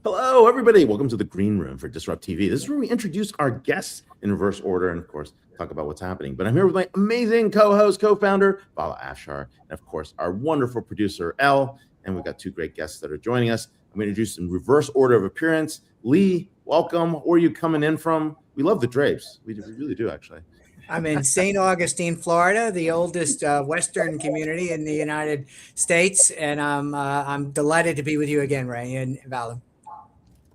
Hello, everybody. Welcome to the Green Room for DisrupTV. This is where we introduce our guests in reverse order and, of course, talk about what's happening. But I'm here with my amazing co-host, co-founder, Vala Afshar, and, of course, our wonderful producer, Elle. And we've got two great guests that are joining us. I'm going to introduce in reverse order of appearance. Lee, welcome. Where are you coming in from? We love the drapes. We really do, actually. I'm in St. Augustine, Florida, the oldest Western community in the United States. And I'm delighted to be with you again, Ray and Vala.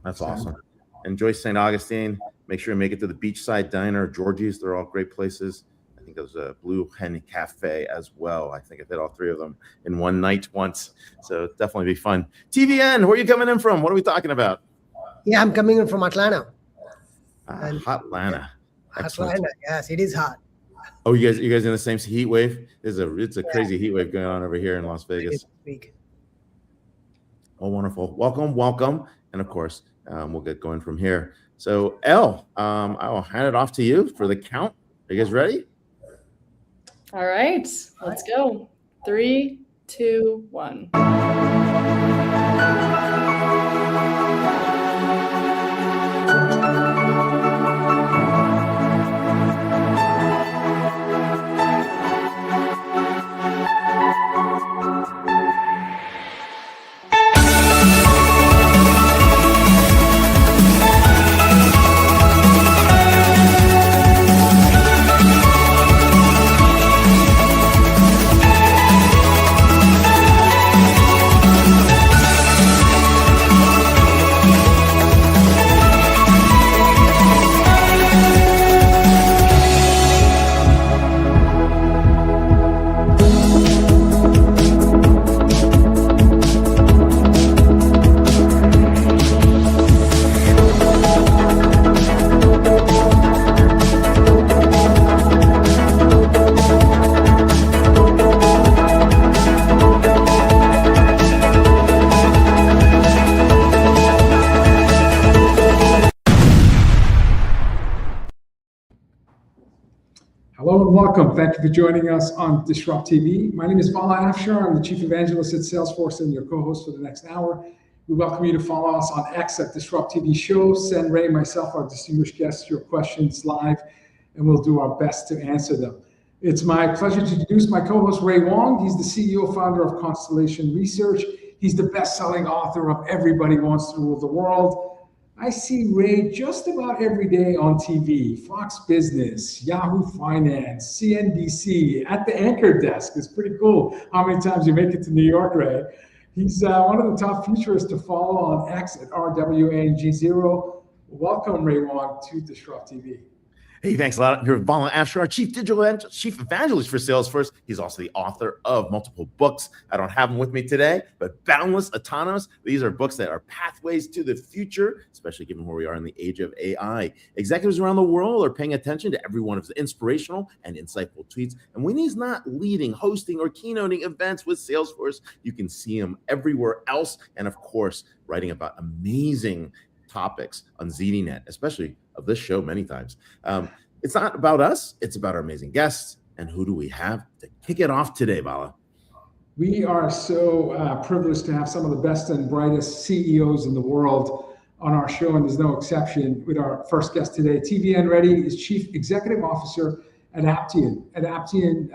That's awesome. Enjoy St. Augustine. Make sure you make it to the Beachside Diner, Georgie's. They're all great places. I think there's a Blue Hen Cafe as well. I think I did all three of them in one night once. So definitely be fun. TVN, where are you coming in from? What are we talking about? Yeah, I'm coming in from Atlanta. Hot Atlanta. Atlanta, yes, it is hot. Oh, you guys in the same heat wave? It's a crazy heat wave going on over here in Las Vegas. Oh, wonderful. Welcome. And of course, we'll get going from here. So, Elle, I will hand it off to you for the count. Are you guys ready? All right, let's go. 3, 2, 1. Hello and welcome. Thank you for joining us on DisrupTV. My name is Vala Afshar. I'm the Chief Evangelist at Salesforce and your co-host for the next hour. We welcome you to follow us on X at DisrupTV Show. Send Ray, myself, our distinguished guests, your questions live, and we'll do our best to answer them. It's my pleasure to introduce my co-host, Ray Wang. He's the CEO, founder of Constellation Research. He's the best-selling author of Everybody Wants to Rule the World. I see Ray just about every day on TV, Fox Business, Yahoo Finance, CNBC, at the anchor desk. It's pretty cool how many times you make it to New York, Ray. He's one of the top futurists to follow on X at RWANG0. Welcome, Ray Wang, to DisrupTV. Hey, thanks a lot. You're Vala Afshar, Chief Evangelist for Salesforce. He's also the author of multiple books. I don't have them with me today, but Boundless, Autonomous. These are books that are pathways to the future, especially given where we are in the age of AI. Executives around the world are paying attention to every one of his inspirational and insightful tweets. And when he's not leading, hosting, or keynoting events with Salesforce, you can see him everywhere else. And of course, writing about amazing topics on ZDNet, especially of this show many times. It's not about us, it's about our amazing guests. And who do we have to kick it off today, Vala? We are so privileged to have some of the best and brightest CEOs in the world on our show, and there's no exception with our first guest today. TVN Reddy is Chief Executive Officer at Aptean. At Aptean,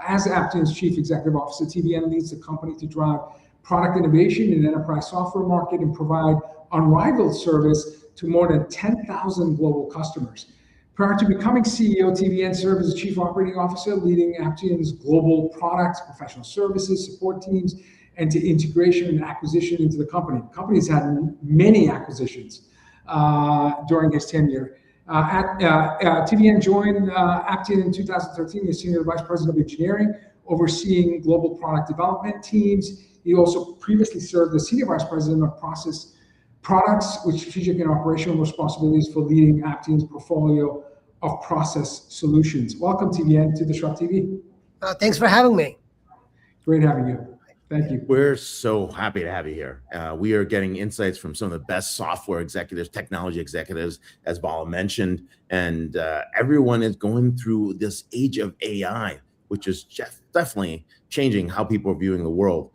as Aptean's Chief Executive Officer, TVN leads the company to drive product innovation in the enterprise software market and provide unrivaled service to more than 10,000 global customers. Prior to becoming CEO, TVN served as Chief Operating Officer, leading Aptean's global products, professional services, support teams, and to integration and acquisition into the company. The company has had many acquisitions during his tenure. TVN joined Aptean in 2013 as Senior Vice President of Engineering, overseeing global product development teams. He also previously served as Senior Vice President of Process Products with strategic and operational responsibilities for leading Aptean's portfolio of process solutions. Welcome, TVN, to DisrupTV. Thanks for having me. Great having you. Thank you. We're so happy to have you here. We are getting insights from some of the best software executives, technology executives, as Vala mentioned, and everyone is going through this age of AI, which is definitely changing how people are viewing the world.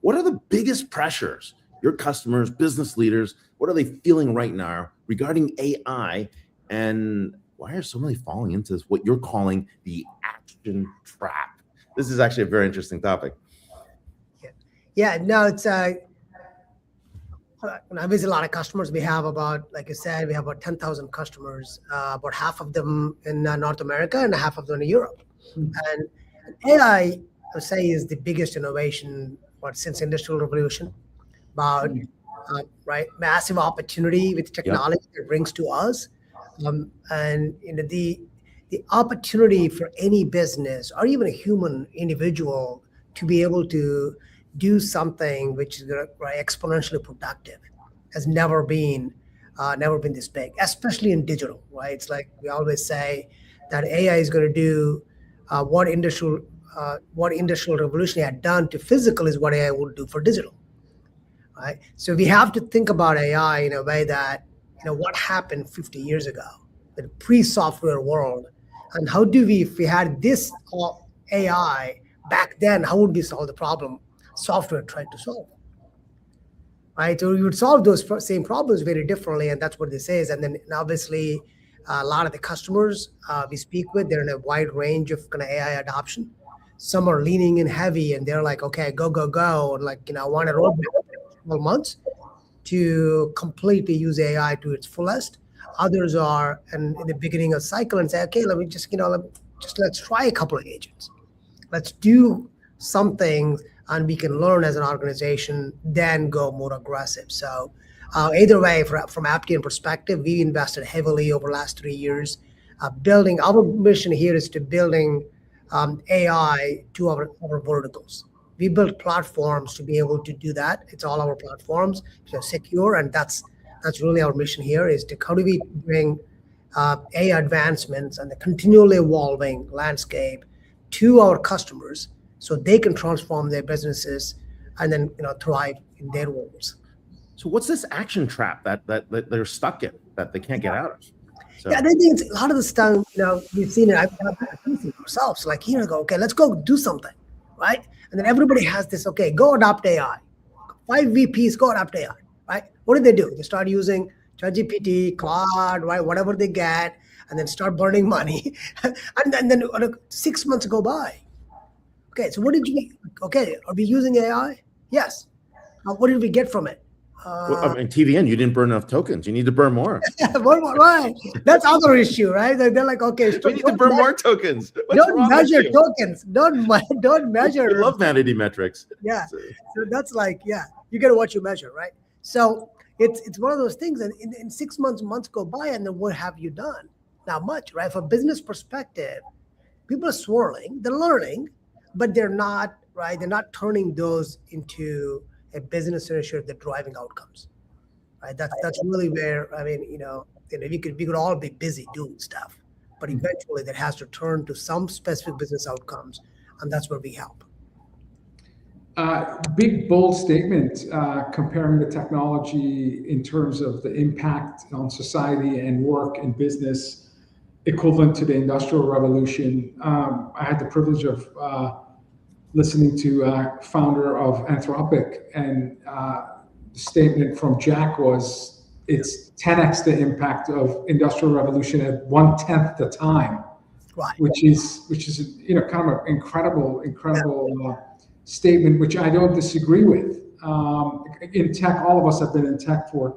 What are the biggest pressures your customers, business leaders, what are they feeling right now regarding AI, and why are so many falling into this, what you're calling the action trap? This is actually a very interesting topic. Yeah, no, it's I visit a lot of customers. We have about, like you said, we have about 10,000 customers, about half of them in North America and half of them in Europe. And AI, I would say, is the biggest innovation since Industrial Revolution. About right, massive opportunity with technology it brings to us, and the opportunity for any business or even a human individual to be able to do something which is exponentially productive has never been this big, especially in digital, right? It's like we always say that AI is going to do what industrial revolution had done to physical is what AI will do for digital, right? So we have to think about AI in a way that, what happened 50 years ago, the pre-software world, and how do we, if we had this AI back then, how would we solve the problem software tried to solve, right? So you would solve those same problems very differently, and that's what this is. And then obviously, a lot of the customers we speak with, they're in a wide range of kind of AI adoption. Some are leaning in heavy, and they're like, okay, go, and like, I want a roadmap in 12 months to completely use AI to its fullest. Others are in the beginning of cycle and say, okay, let me just, let's try a couple of agents. Let's do something, and we can learn as an organization, then go more aggressive. So either way, from Aptean perspective, we invested heavily over the last 3 years building. Our mission here is to building AI to our verticals. We built platforms to be able to do that. It's all our platforms, so secure, and that's really our mission here, is to how do we bring AI advancements and the continually evolving landscape to our customers so they can transform their businesses and then thrive in their worlds. So what's this action trap that they're stuck in, that they can't get out of? So. Yeah, I think it's a lot of the stuff, we've seen it. I've seen it ourselves. Like, go, okay, let's go do something, right? And then everybody has this, okay, go adopt AI. 5 VPs, go adopt AI, right? What do? They start using ChatGPT, Claude, right? Whatever they get, and then start burning money. and then 6 months go by. Okay, so what did you, okay, are we using AI? Yes. What did we get from it? Well, I mean, TVN, you didn't burn enough tokens. You need to burn more. Right. That's other issue, right? They're like, okay, we need to burn more tokens. Don't measure tokens. Don't measure. We love vanity metrics. Yeah. So that's like, you got to what you measure, right? So it's one of those things. And in 6 months go by, and then what have you done? Not much, right? From a business perspective, people are swirling, they're learning, but they're not, right? They're not turning those into a business initiative that driving outcomes, right? That's really where, I mean, we could all be busy doing stuff, but eventually that has to turn to some specific business outcomes, and that's where we help. Big, bold statement comparing the technology in terms of the impact on society and work and business equivalent to the Industrial Revolution. I had the privilege of listening to founder of Anthropic, and the statement from Jack was, it's 10x the impact of Industrial Revolution at 1/10 the time, right? Which is kind of an incredible statement, which I don't disagree with. In tech, all of us have been in tech for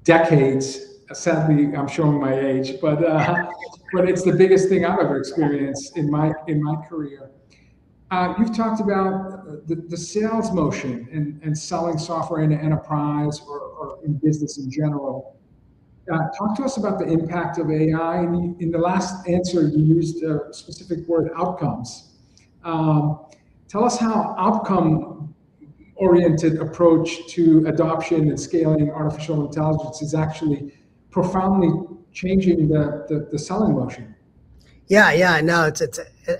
decades. Sadly, I'm showing my age, but it's the biggest thing I've ever experienced in my career. You've talked about the sales motion and selling software in an enterprise or in business in general. Talk to us about the impact of AI. And in the last answer, you used a specific word, outcomes. Tell us how outcome-oriented approach to adoption and scaling artificial intelligence is actually profoundly changing the selling motion. Yeah, no, it's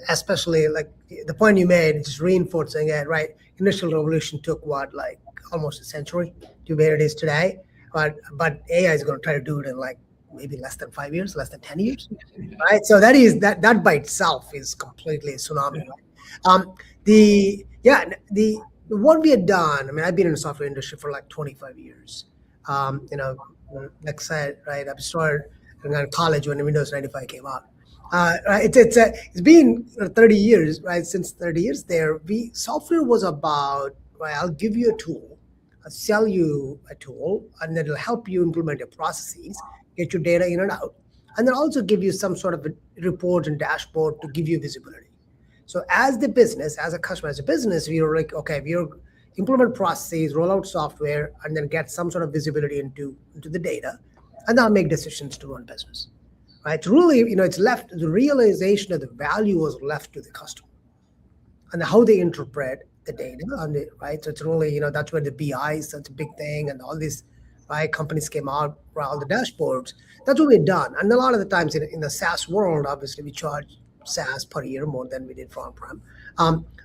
especially like the point you made, just reinforcing it, right? Industrial Revolution took like almost a century to where it is today, but AI is going to try to do it in like maybe less than 5 years, less than 10 years, right? So that by itself is completely a tsunami. what we had done, I mean, I've been in the software industry for like 25 years. Like I said, right, I started in college when Windows 95 came out. Right, it's been 30 years, right? Since 30 years there, software was about, right, I'll give you a tool, I'll sell you a tool, and then it'll help you implement your processes, get your data in and out, and then also give you some sort of a report and dashboard to give you visibility. So as the business, as a customer, as a business, we were like, okay, we'll implement processes, roll out software, and then get some sort of visibility into the data, and then make decisions to run business. Right? It's really, it's left, the realization of the value was left to the customer and how they interpret the data on it, right? So it's really, that's where the BI is such a big thing, and all these, right, companies came out for all the dashboards. That's what we've done. And a lot of the times in the SaaS world, obviously we charge SaaS per year more than we did for on-prem.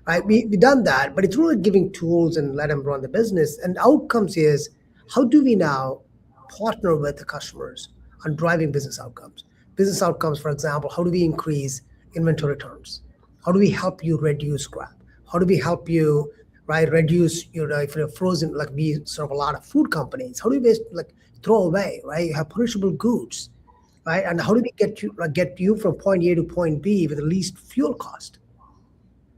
Right? We've done that, but it's really giving tools and let them run the business. And outcomes is, how do we now partner with the customers on driving business outcomes? Business outcomes, for example, how do we increase inventory turns? How do we help you reduce scrap? How do we help you, right, reduce, if you're frozen, like we serve a lot of food companies, how do we throw away, right? You have perishable goods, right? And how do we get you from point A to point B with the least fuel cost,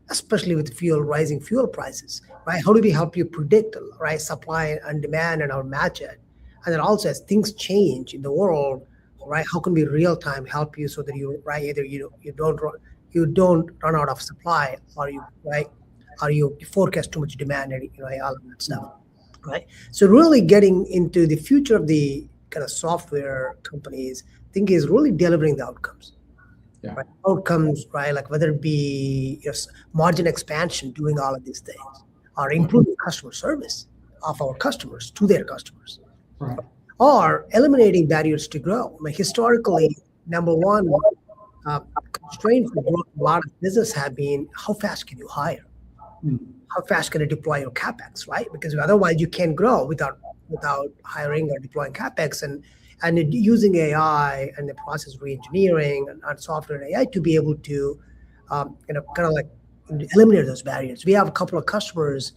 especially with rising fuel prices, right? How do we help you predict, right, supply and demand and match it? And then also as things change in the world, right, how can we real time help you so that you, right, either you don't run out of supply, or you forecast too much demand, and all of that stuff, right? So really getting into the future of the kind of software companies, I think, is really delivering the outcomes. Yeah. Right? Outcomes, right? Like whether it be margin expansion, doing all of these things, or improving customer service of our customers to their customers. Right. Or eliminating barriers to grow. I mean, historically, number one constraint for growth, a lot of business have been, how fast can you hire? How fast can you deploy your CapEx, right? Because otherwise you can't grow without hiring or deploying CapEx, and using AI and the process reengineering and software and AI to be able to kind of like eliminate those barriers. We have a couple of customers,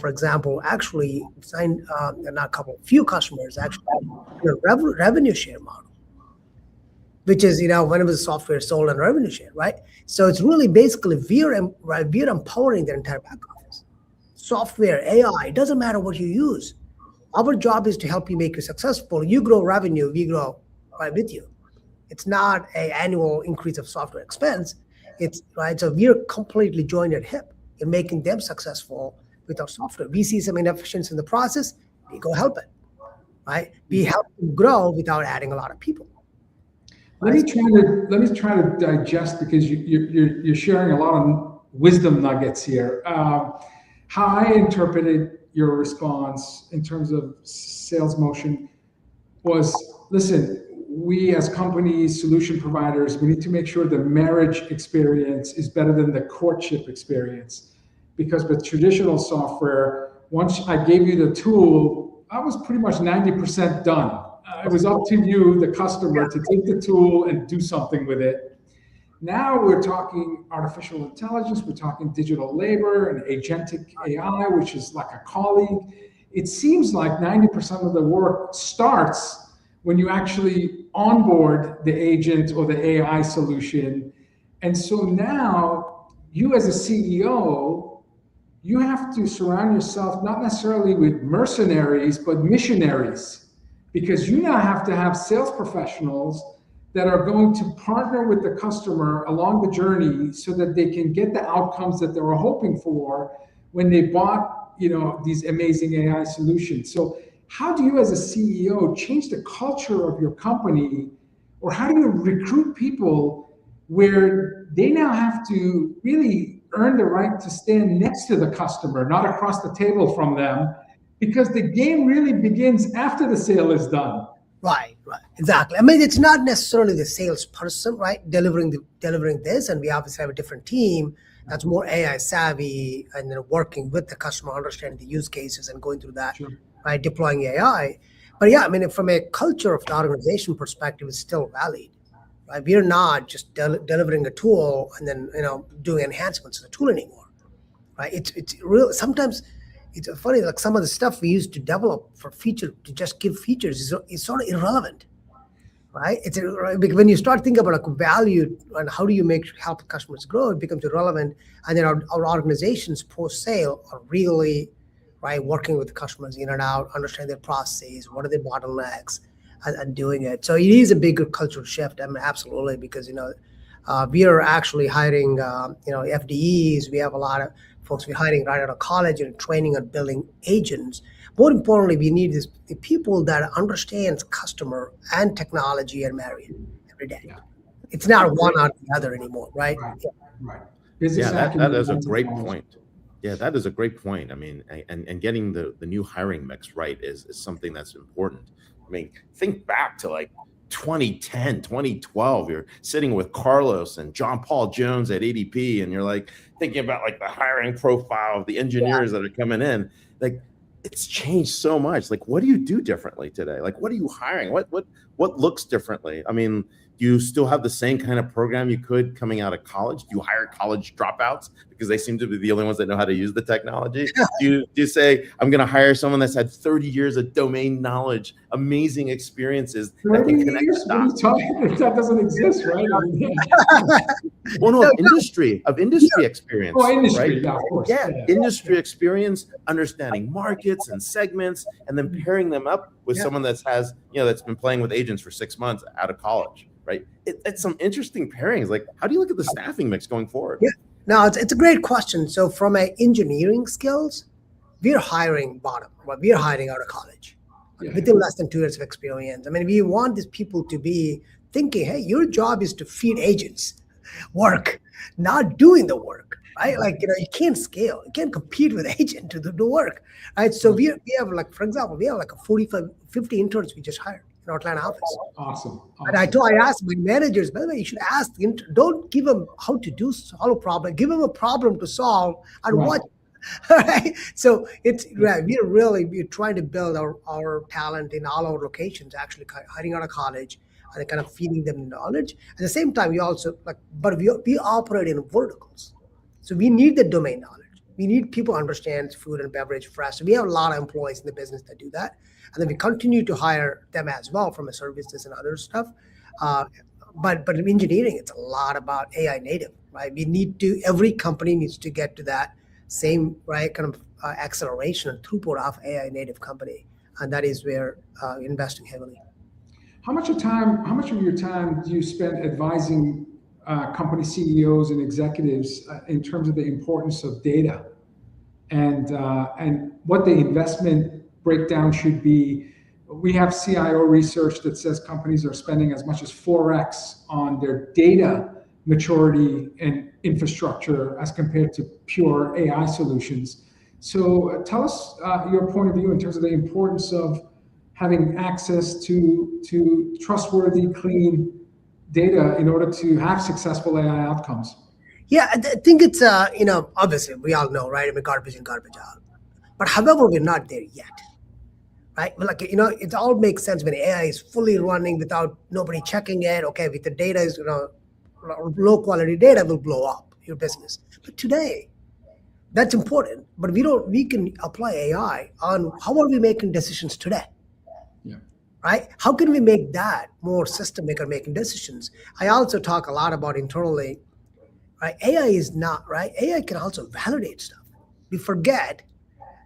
for example, actually signed, few customers actually, revenue share model, which is, whenever the software is sold on revenue share, right? So it's really basically we're empowering their entire back office. Software, AI, it doesn't matter what you use. Our job is to help you make you successful. You grow revenue, we grow right with you. It's not an annual increase of software expense. It's right. So we're completely joined at hip in making them successful with our software. We see some inefficiency in the process, we go help it, right? We help them grow without adding a lot of people. Let me try to digest, because you're sharing a lot of wisdom nuggets here. How I interpreted your response in terms of sales motion was, listen, we as companies, solution providers, we need to make sure the marriage experience is better than the courtship experience. Because with traditional software, once I gave you the tool, I was pretty much 90% done. It was up to you, the customer, to take the tool and do something with it. Now we're talking artificial intelligence, we're talking digital labor and agentic AI, which is like a colleague. It seems like 90% of the work starts when you actually onboard the agent or the AI solution. And so now you as a CEO, you have to surround yourself not necessarily with mercenaries, but missionaries, because you now have to have sales professionals that are going to partner with the customer along the journey so that they can get the outcomes that they were hoping for when they bought, these amazing AI solutions. So how do you as a CEO change the culture of your company, or how do you recruit people where they now have to really earn the right to stand next to the customer, not across the table from them, because the game really begins after the sale is done. Right, exactly. I mean, it's not necessarily the salesperson, right, delivering this, and we obviously have a different team that's more AI savvy and then working with the customer, understanding the use cases and going through that, sure, right, deploying AI. But yeah, I mean, from a culture of the organization perspective, it's still valid, right? We're not just delivering a tool and then doing enhancements to the tool anymore, right? It's real. Sometimes it's funny, like some of the stuff we used to develop for feature to just give features is sort of irrelevant, right? Because when you start thinking about like value and how do you help customers grow, it becomes irrelevant. And then our organizations post sale are really right working with customers in and out, understand their processes, what are their bottlenecks, and doing it. So it is a bigger cultural shift. I mean, absolutely, because we are actually hiring FDEs. We have a lot of folks we're hiring right out of college and training and building agents. More importantly, we need the people that understands customer and technology and marry it every day. Yeah. It's not one or the other anymore, right? Right. That is a great point. Yeah, that is a great point. I mean, and getting the new hiring mix right is something that's important. I mean, think back to like 2010, 2012, you're sitting with Carlos and John Paul Jones at ADP, and you're like thinking about like the hiring profile of the engineers that are coming in. Like, it's changed so much. Like, what do you do differently today? Like, what are you hiring? What looks differently? I mean, do you still have the same kind of program you could coming out of college? Do you hire college dropouts because they seem to be the only ones that know how to use the technology? Do you say, I'm going to hire someone that's had 30 years of domain knowledge, amazing experiences that can connect the dots? That doesn't exist, right? Well, no, industry experience. Oh, industry, right? yeah, of course. Yeah, industry experience, understanding markets and segments, and then pairing them up with someone that's been playing with agents for 6 months out of college. Right. It's some interesting pairings. Like, how do you look at the staffing mix going forward? Yeah, no, it's a great question. So from engineering skills, we're hiring bottom. Right? We're hiring out of college within less than 2 years of experience. I mean, we want these people to be thinking, hey, your job is to feed agents work, not doing the work. Right? Like, you can't scale. You can't compete with agent to do the work. Right. So we have like, for example, we have like 50 interns we just hired. Atlanta office. Awesome. And I asked my managers, by the way, you should ask, don't give them how to solve a problem, give them a problem to solve and watch. Right? So we're trying to build our talent in all our locations, actually hiring out of college and kind of feeding them knowledge. At the same time, we also we operate in verticals. So we need the domain knowledge. We need people who understand food and beverage fresh. So we have a lot of employees in the business that do that. And then we continue to hire them as well from services and other stuff. But in engineering, it's a lot about AI native, right? Every company needs to get to that same, right, kind of acceleration and throughput of AI native company. And that is where we're investing heavily. How much of your time do you spend advising company CEOs and executives in terms of the importance of data and what the investment breakdown should be? We have CIO research that says companies are spending as much as 4x on their data maturity and infrastructure as compared to pure AI solutions. So tell us your point of view in terms of the importance of having access to trustworthy, clean data in order to have successful AI outcomes. Yeah, I think it's, obviously we all know, right? I mean, garbage in, garbage out. But however, we're not there yet. Right? Like, it all makes sense when AI is fully running without nobody checking it. Okay, with the data is, low quality data will blow up your business. But today, that's important. But we can apply AI on how are we making decisions today? Yeah. Right? How can we make that more systemic or making decisions? I also talk a lot about internally, right? AI is not, right? AI can also validate stuff. We forget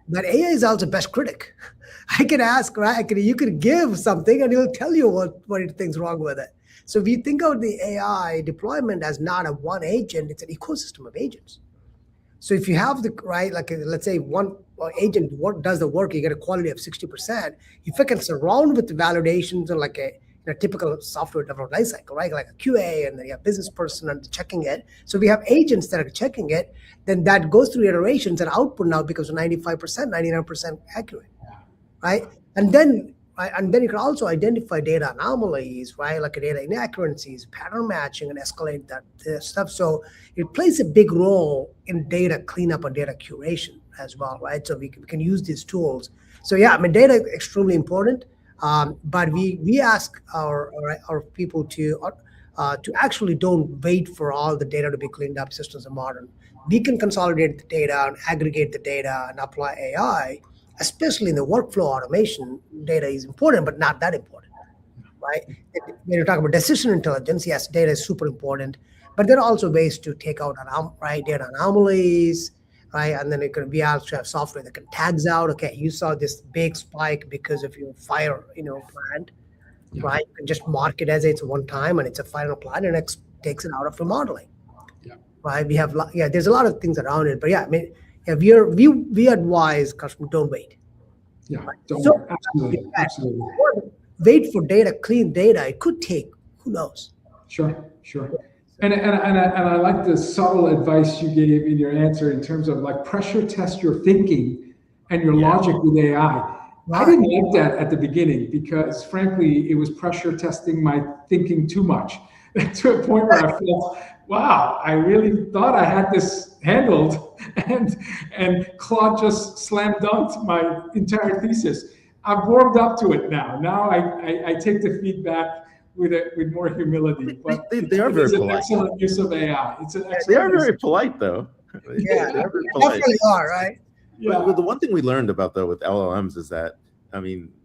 that AI is also best critic. I can ask, right? You could give something and he'll tell you what it thinks wrong with it. So if you think of the AI deployment as not a one agent, it's an ecosystem of agents. So if you have let's say one agent does the work, you get a quality of 60%. If I can surround with the validations and like a typical software development lifecycle, right? Like a QA, and then you have business person and checking it. So we have agents that are checking it, then that goes through iterations and output now becomes 95%, 99% accurate, right? And then you can also identify data anomalies, right? Like data inaccuracies, pattern matching, and escalate that stuff. So it plays a big role in data cleanup and data curation as well, right? So we can use these tools. So yeah, I mean, data is extremely important. But we ask our people to actually don't wait for all the data to be cleaned up, systems are modern. we can consolidate the data and aggregate the data and apply AI, especially in the workflow automation. Data is important, but not that important, right? When you talk about decision intelligence, yes, data is super important, but there are also ways to take out data anomalies, right? And then we also have software that can tags out. Okay, you saw this big spike because of your fire, plant, right? You can just mark it as it's one time and it's a final plant, and it takes it out of your modeling. Right? We have, there's a lot of things around it, but we advise customers don't wait. Yeah, right? don't So, absolutely. Wait for data, clean data. It could take, who knows? Sure. And I like the subtle advice you gave in your answer in terms of like pressure test your thinking and your logic with AI. I didn't like that at the beginning because frankly, it was pressure testing my thinking too much to a point where I felt, wow, I really thought I had this handled, and Claude just slam dunked my entire thesis. I've warmed up to it now. Now I take the feedback with more humility. But they are very polite. It's an excellent use of AI. It's an excellent. They are very polite, though. Yeah, they are very polite. Definitely are, right? Yeah. But the one thing we learned about, though, with LLMs is that,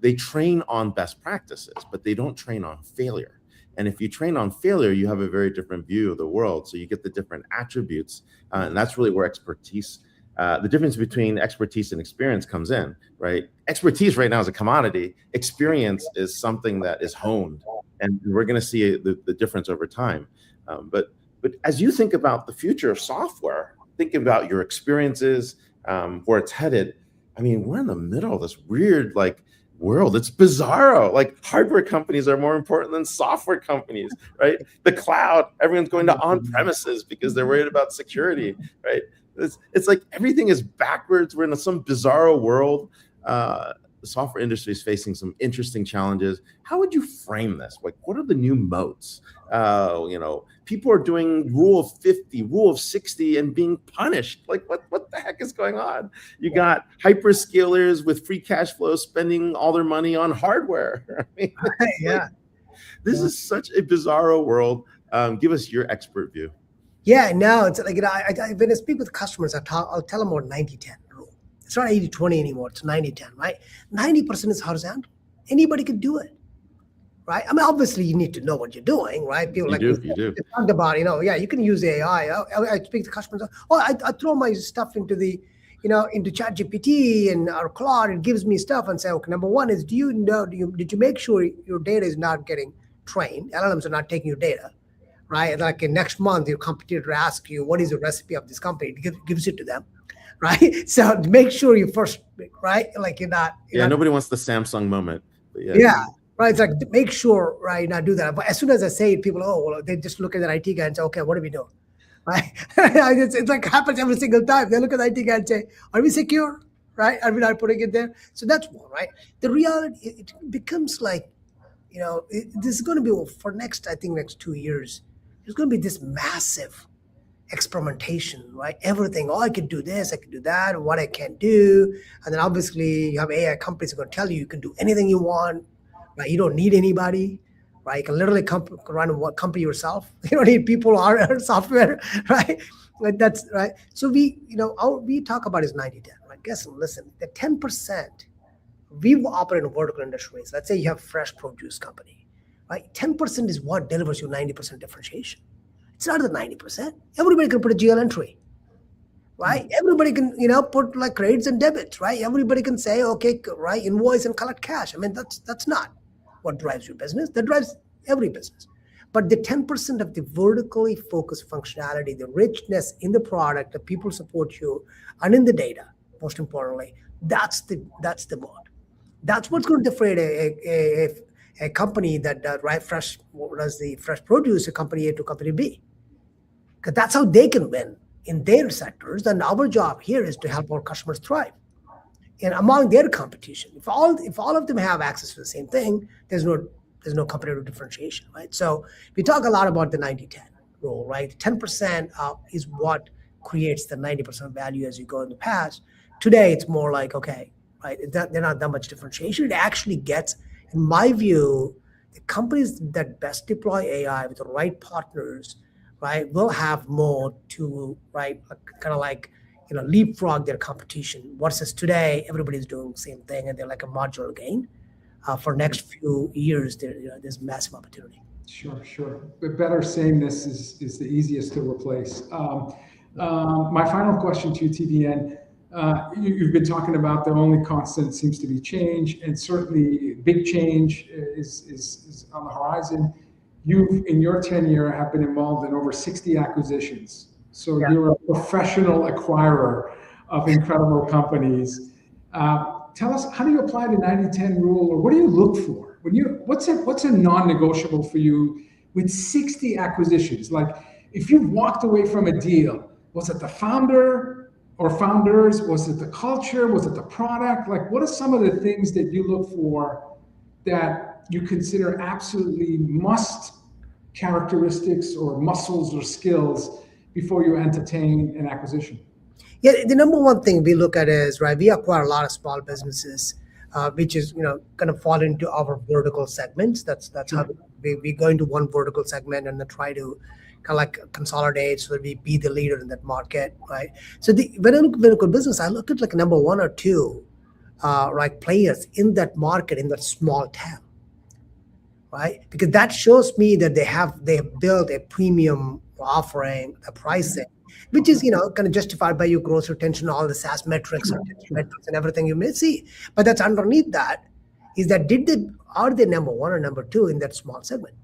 they train on best practices, but they don't train on failure. And if you train on failure, you have a very different view of the world. So you get the different attributes. And that's really where expertise, the difference between expertise and experience comes in, right? Expertise right now is a commodity. Experience is something that is honed. And we're going to see the difference over time. But as you think about the future of software, thinking about your experiences, where it's headed, we're in the middle of this weird, world. It's bizarro. Hardware companies are more important than software companies, right? The cloud, everyone's going to on-premises because they're worried about security, right? It's like everything is backwards. We're in some bizarro world. The software industry is facing some interesting challenges. How would you frame this? What are the new moats? People are doing rule of 50, rule of 60 and being punished. What the heck is going on? You got hyperscalers with free cash flow spending all their money on hardware. This is such a bizarro world. Give us your expert view. Yeah, no, it's like, when I speak with customers, I'll tell them about 90-10 rule. It's not 80-20 anymore. It's 90-10, right? 90% is horizontal. Anybody can do it. Right. Obviously, you need to know what you're doing, right? People you do. Talked about, you can use AI. I speak to customers. I throw my stuff into into ChatGPT or Claude. It gives me stuff and say, okay, number one is, did you make sure your data is not getting trained? LLMs are not taking your data, right? Like next month, your competitor asks you, what is the recipe of this company? It gives it to them, right? So make sure you first, right? You're not. Nobody wants the Samsung moment. But yeah. Right, it's like, make sure, right, not do that. But as soon as I say it, people, they just look at the IT guy and say, okay, what are we doing? Right? it's like happens every single time. They look at the IT guy and say, are we secure? Right? Are we not putting it there? So that's one, right? The reality, it becomes like, this is going to be for next 2 years. There's going to be this massive experimentation, right? Everything. I can do this, I can do that, what I can't do. And then obviously you have AI companies that are going to tell you can do anything you want. Right? You don't need anybody, right? You can literally run a company yourself. You don't need people or software, right? That's right. So we talk about is 90-10, right? Listen, the 10%, we operate in vertical industries. Let's say you have fresh produce company, right? 10% is what delivers you 90% differentiation. It's not the 90%. Everybody can put a GL entry, right? Everybody can, put credits and debits, right? Everybody can say, okay, right, invoice and collect cash. That's not what drives your business. That drives every business. But the 10% of the vertically focused functionality, the richness in the product, the people support you, and in the data, most importantly, that's the mode. That's what's going to differentiate a company that does the fresh produce, a company A to company B. Because that's how they can win in their sectors. And our job here is to help our customers thrive. And among their competition, if all of them have access to the same thing, there's no competitive differentiation, right? So we talk a lot about the 90-10 rule, right? 10% is what creates the 90% value as you go in the past. Today, it's more like, okay, right? They're not that much differentiation. It actually gets, in my view, the companies that best deploy AI with the right partners right, will have more to, right, kind of like, leapfrog their competition. Versus today, everybody's doing the same thing, and they're like a marginal gain. For next few years, there's massive opportunity. Sure. But better sameness is the easiest to replace. My final question to you, TVN. You've been talking about the only constant seems to be change, and certainly big change is on the horizon. You, in your tenure, have been involved in over 60 acquisitions. So you're a professional acquirer of incredible companies. Tell us, how do you apply the 90-10 rule, or what do you look for? What's a non-negotiable for you with 60 acquisitions? Like, if you walked away from a deal, was it the founder or founders? Was it the culture? Was it the product? Like, what are some of the things that you look for that you consider absolutely must characteristics or muscles or skills before you entertain an acquisition? Yeah, the number one thing we look at is, right, we acquire a lot of small businesses, which is, kind of fall into our vertical segments. That's how we go into one vertical segment and then try to kind of like consolidate so that we be the leader in that market, right? So when I look at vertical business, I look at like number one or two, right, players in that market, in that small town, right? Because that shows me that they have built a premium offering, a pricing, which is, kind of justified by your gross retention, all the SaaS metrics, metrics and everything you may see. But that's underneath that is that are they number one or number two in that small segment?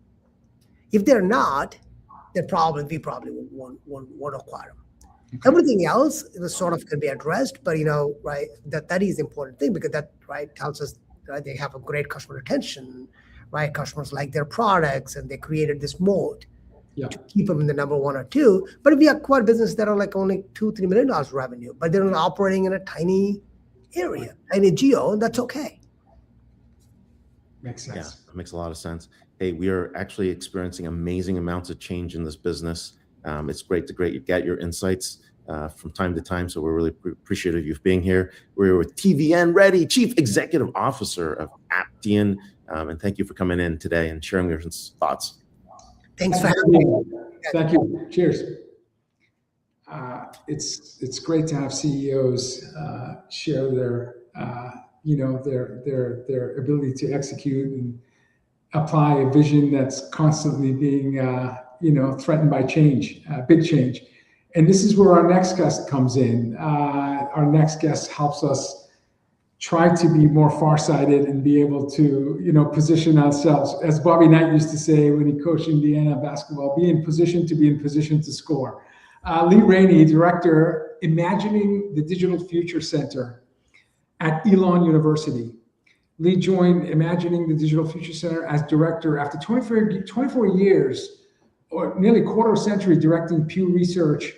If they're not, then we probably won't acquire them. Okay. Everything else is sort of can be addressed, but right, that is the important thing, because that, right, tells us, right, they have a great customer retention, right? Customers like their products, and they created this moat to keep them in the number one or two. But if we acquire businesses that are like only $2-3 million revenue, but they're not operating in a tiny area, tiny geo, that's okay. Makes sense. Yeah, that makes a lot of sense. Hey, we are actually experiencing amazing amounts of change in this business. It's great to get your insights from time to time. So we're really appreciative of you being here. We're with TVN Reddy, Chief Executive Officer of Aptean. And thank you for coming in today and sharing your thoughts. Thanks for having me. Thank you. Cheers. It's great to have CEOs share their their ability to execute and apply a vision that's constantly being threatened by change, big change. And this is where our next guest comes in. Our next guest helps us try to be more farsighted and be able to, position ourselves. As Bobby Knight used to say when he coached Indiana basketball, be in position to be in position to score. Lee Rainie, Director, Imagining the Digital Future Center at Elon University. Lee joined Imagining the Digital Future Center as director after 24 years, or nearly a quarter century, directing Pew Research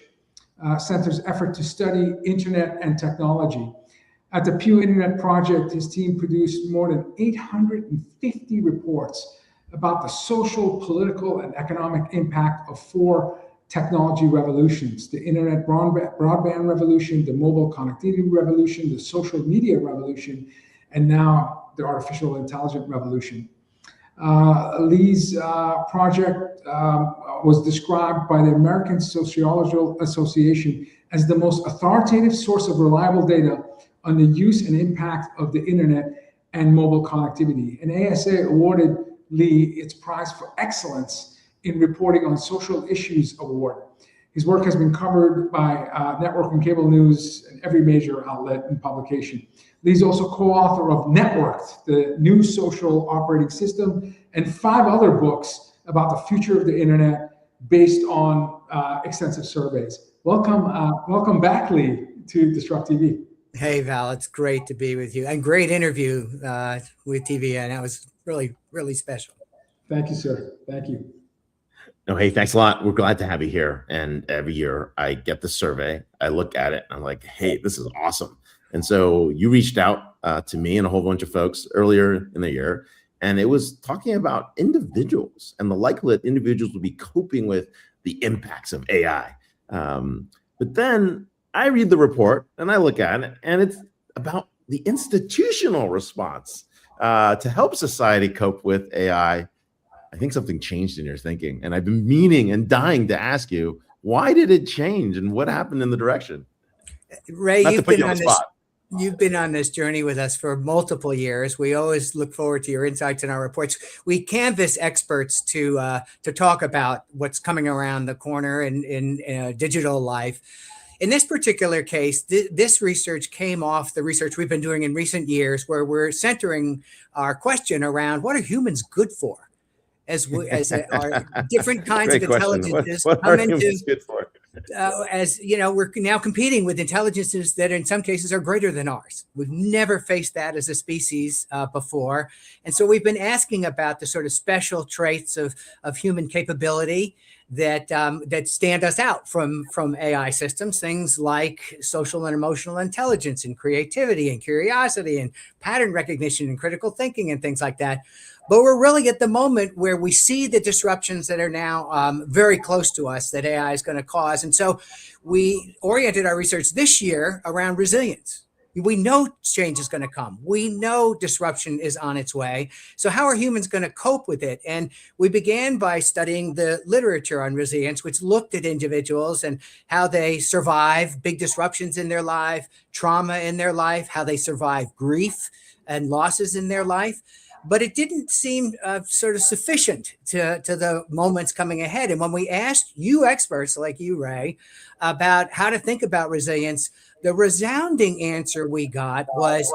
Center's effort to study internet and technology. At the Pew Internet Project, his team produced more than 850 reports about the social, political, and economic impact of 4 technology revolutions: the internet broadband revolution, the mobile connectivity revolution, the social media revolution, and now the artificial intelligence revolution. Lee's project was described by the American Sociological Association as the most authoritative source of reliable data on the use and impact of the internet and mobile connectivity. And ASA awarded Lee its prize for excellence in reporting on social issues award. His work has been covered by network and cable news and every major outlet and publication. Lee's also co-author of Networked, the new social operating system, and 5 other books about the future of the internet based on extensive surveys. Welcome back, Lee, to DisrupTV. Hey, Val, it's great to be with you, and great interview with TVN. That was really, really special. Thank you, sir. Thank you. No, hey, thanks a lot. We're glad to have you here. And every year I get the survey, I look at it, and I'm like, hey, this is awesome. And so you reached out to me and a whole bunch of folks earlier in the year, and it was talking about individuals and the likelihood individuals will be coping with the impacts of AI. But then I read the report and I look at it, and it's about the institutional response to help society cope with AI. I think something changed in your thinking. And I've been meaning and dying to ask you, why did it change and what happened in the direction? Ray, Not to put you on the spot. You've been on this journey with us for multiple years. We always look forward to your insights and our reports. We canvass experts to talk about what's coming around the corner in digital life. In this particular case, this research came off the research we've been doing in recent years, where we're centering our question around what are humans good for, as our different kinds of intelligences come into. Good for? As you know, we're now competing with intelligences that in some cases are greater than ours. We've never faced that as a species before. And so we've been asking about the sort of special traits of human capability that stand us out from AI systems, things like social and emotional intelligence and creativity and curiosity and pattern recognition and critical thinking and things like that. But we're really at the moment where we see the disruptions that are now very close to us that AI is going to cause. And so we oriented our research this year around resilience. We know change is going to come. We know disruption is on its way. So how are humans going to cope with it? And we began by studying the literature on resilience, which looked at individuals and how they survive big disruptions in their life, trauma in their life, how they survive grief and losses in their life. But it didn't seem sort of sufficient to the moments coming ahead. And when we asked you experts like you, Ray, about how to think about resilience, the resounding answer we got was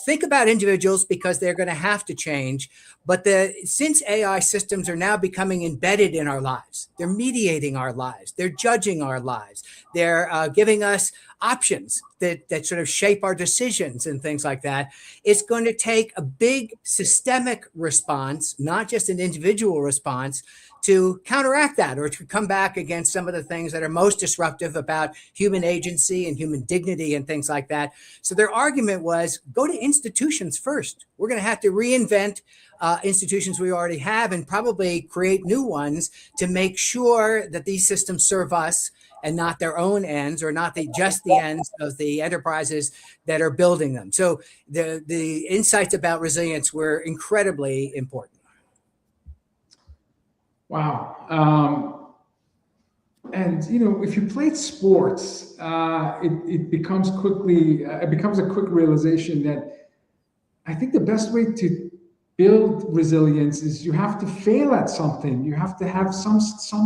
think about individuals because they're going to have to change. But since AI systems are now becoming embedded in our lives, they're mediating our lives, they're judging our lives, they're giving us options that sort of shape our decisions and things like that. It's going to take a big systemic response, not just an individual response, to counteract that or to come back against some of the things that are most disruptive about human agency and human dignity and things like that. So their argument was go to institutions first. We're going to have to reinvent institutions we already have and probably create new ones to make sure that these systems serve us and not their own ends or not just the ends of the enterprises that are building them. So the insights about resilience were incredibly important. Wow. And you know, if you played sports, it becomes a quick realization that I think the best way to build resilience is you have to fail at something. You have to have some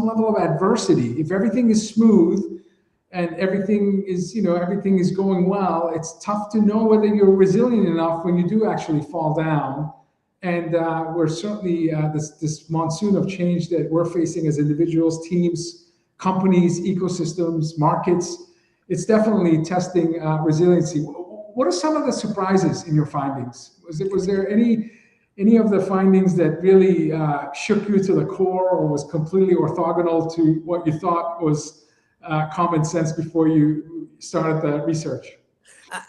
level of adversity. If everything is smooth and everything is going well, it's tough to know whether you're resilient enough when you do actually fall down. And we're certainly this monsoon of change that we're facing as individuals, teams, companies, ecosystems, markets. It's definitely testing resiliency. What are some of the surprises in your findings? Was there any of the findings that really shook you to the core or was completely orthogonal to what you thought was common sense before you started the research?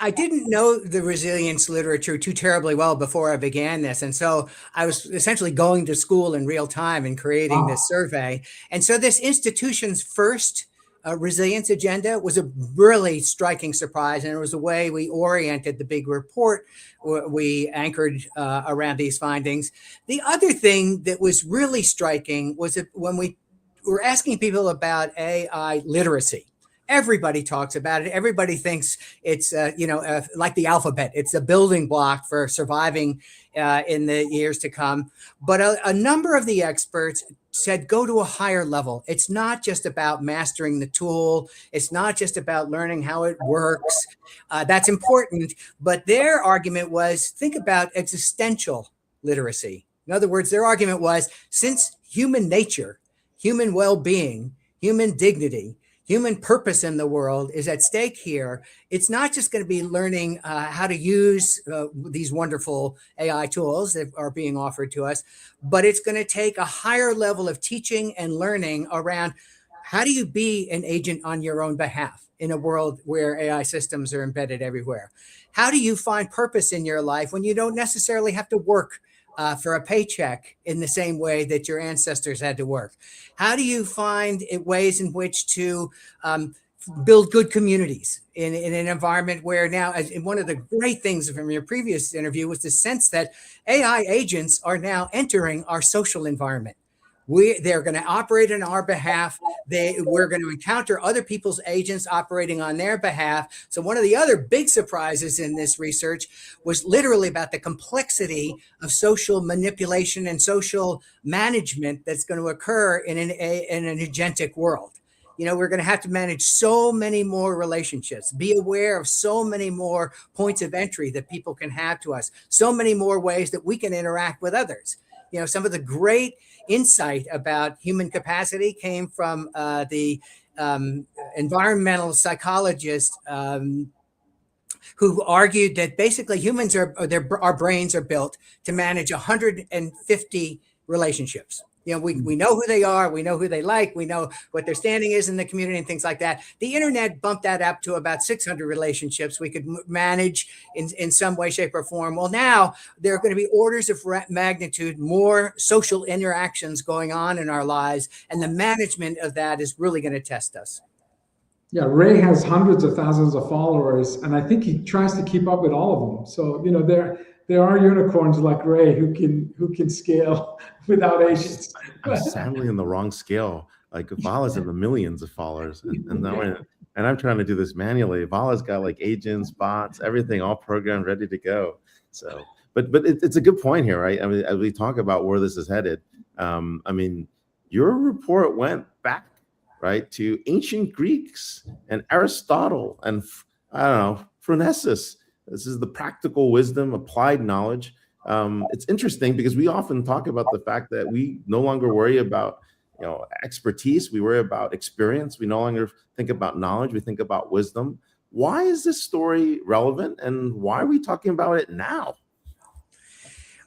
I didn't know the resilience literature too terribly well before I began this. And so I was essentially going to school in real time and creating this survey. And so this institution's first resilience agenda was a really striking surprise. And it was the way we oriented the big report we anchored around these findings. The other thing that was really striking was that when we were asking people about AI literacy. Everybody talks about it. Everybody thinks it's, like the alphabet. It's a building block for surviving in the years to come. But a number of the experts said, go to a higher level. It's not just about mastering the tool. It's not just about learning how it works. That's important. But their argument was, think about existential literacy. In other words, their argument was, since human nature, human well-being, human dignity, human purpose in the world is at stake here, it's not just going to be learning how to use these wonderful AI tools that are being offered to us, but it's going to take a higher level of teaching and learning around how do you be an agent on your own behalf in a world where AI systems are embedded everywhere? How do you find purpose in your life when you don't necessarily have to work for a paycheck in the same way that your ancestors had to work? How do you find ways in which to build good communities in an environment where now, and one of the great things from your previous interview was the sense that AI agents are now entering our social environment. They're going to operate on our behalf. We're going to encounter other people's agents operating on their behalf. So one of the other big surprises in this research was literally about the complexity of social manipulation and social management that's going to occur in an agentic world. We're going to have to manage so many more relationships, be aware of so many more points of entry that people can have to us, so many more ways that we can interact with others. Some of the great insight about human capacity came from the environmental psychologist who argued that basically humans our brains are built to manage 150 relationships. We know who they are, we know who they like, we know what their standing is in the community and things like that. The internet bumped that up to about 600 relationships we could manage in some way, shape, or form. Well, now there are going to be orders of magnitude more social interactions going on in our lives, and the management of that is really going to test us. Yeah, Ray has hundreds of thousands of followers, and I think he tries to keep up with all of them. So there are unicorns like Ray who can scale without agents. I'm sadly in the wrong scale. Like Vala's in the millions of followers, and I'm trying to do this manually. Vala's got like agents, bots, everything all programmed, ready to go. So, but it's a good point here, right? I mean, as we talk about where this is headed, I mean, your report went back, right, to ancient Greeks and Aristotle and I don't know, Phronesis. This is the practical wisdom, applied knowledge. It's interesting because we often talk about the fact that we no longer worry about expertise. We worry about experience. We no longer think about knowledge. We think about wisdom. Why is this story relevant, and why are we talking about it now?